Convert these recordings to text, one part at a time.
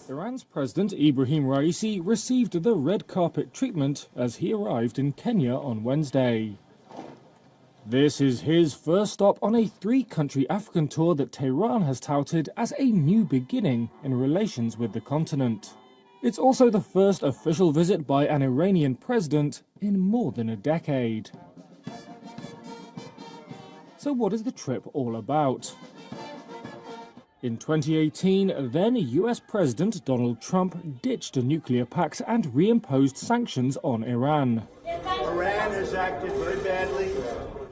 Iran's President Ibrahim Raisi received the red carpet treatment as he arrived in Kenya on Wednesday. This is his first stop on a three-country African tour that Tehran has touted as a new beginning in relations with the continent. It's also the first official visit by an Iranian president in more than a decade. So what is the trip all about? In 2018, then US President Donald Trump ditched a nuclear pact and reimposed sanctions on Iran. Iran has acted very badly.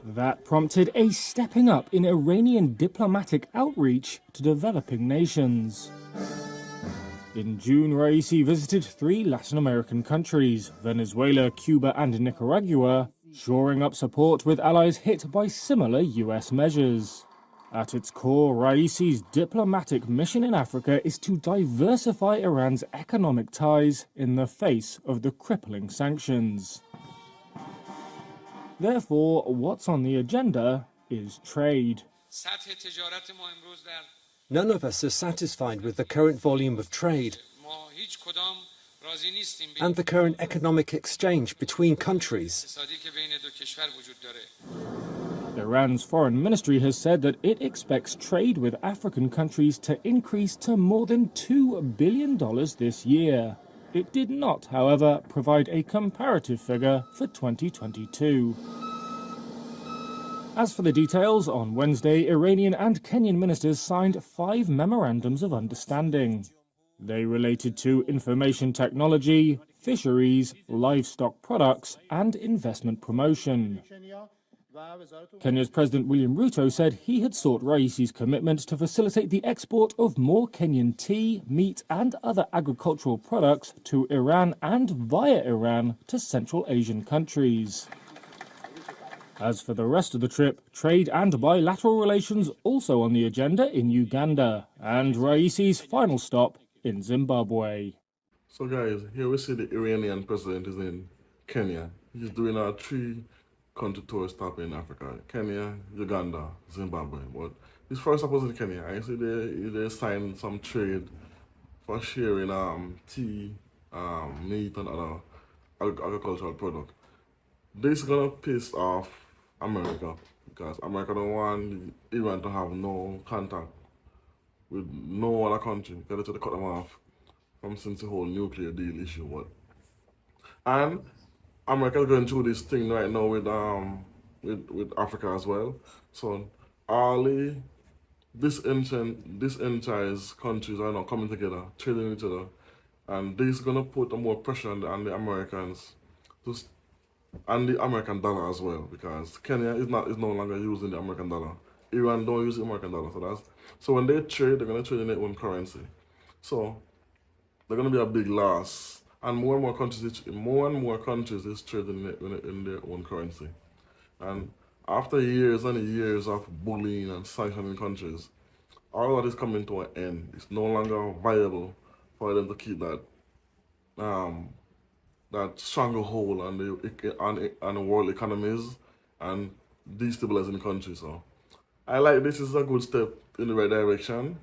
That prompted a stepping up in Iranian diplomatic outreach to developing nations. In June, Raisi visited three Latin American countries, Venezuela, Cuba and Nicaragua, shoring up support with allies hit by similar US measures. At its core, Raisi's diplomatic mission in Africa is to diversify Iran's economic ties in the face of the crippling sanctions. Therefore, what's on the agenda is trade. None of us are satisfied with the current volume of trade and the current economic exchange between countries. Iran's foreign ministry has said that it expects trade with African countries to increase to more than $2 billion this year. It did not, however, provide a comparative figure for 2022. As for the details, on Wednesday, Iranian and Kenyan ministers signed 5 memorandums of understanding. They related to information technology, fisheries, livestock products, and investment promotion. Kenya's President William Ruto said he had sought Raisi's commitment to facilitate the export of more Kenyan tea, meat, and other agricultural products to Iran and via Iran to Central Asian countries. As for the rest of the trip, trade and bilateral relations also on the agenda in Uganda, and Raisi's final stop in Zimbabwe. So guys, here we see the Iranian president is in Kenya. He's doing a 3-country tour stop in Africa: Kenya, Uganda, Zimbabwe. But his first stop was in Kenya. I see they signed some trade for sharing tea, meat and other agricultural products. This is gonna piss off America because America don't want Iran to have no contact with no other country because they try to cut them off from since the whole nuclear deal issue. And America is going through this thing right now with Africa as well. So all this entire countries are now coming together, trading each other, and this is gonna put more pressure on the Americans and the American dollar as well, because Kenya is no longer using the American dollar. Iran don't use the American dollar, so when they trade, they're gonna trade in their own currency. So they're gonna be a big loss, and more and more countries is trading in their own currency. And after years and years of bullying and sanctioning countries, all that is coming to an end. It's no longer viable for them to keep that stranglehold on the world economies and destabilizing countries. So I like this is a good step in the right direction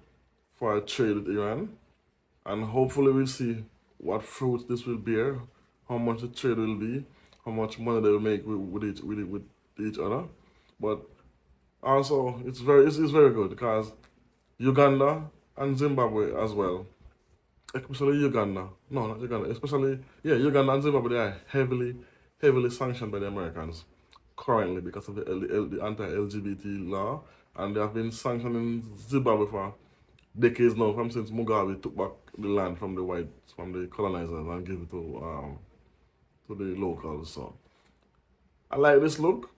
for a trade with Iran, and hopefully we'll see what fruit this will bear, how much the trade will be, how much money they will make with each other. But also it's very good because Uganda and Zimbabwe as well. Especially Uganda, no, not Uganda, Uganda and Zimbabwe, they are heavily sanctioned by the Americans currently because of the anti-LGBT law, and they have been sanctioning Zimbabwe for decades now, since Mugabe took back the land from the colonizers and gave it to the locals. So I like this look.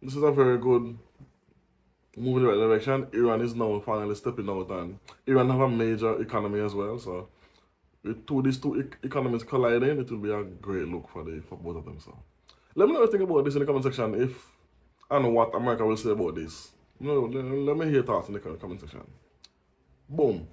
This is a very good move in the right direction. Iran is now finally stepping out, and Iran have a major economy as well, so with these two economies colliding, it will be a great look for both of them. So let me know what you think about this in the comment section. If I know what America will say about this, let me hear your thoughts in the comment section. Boom.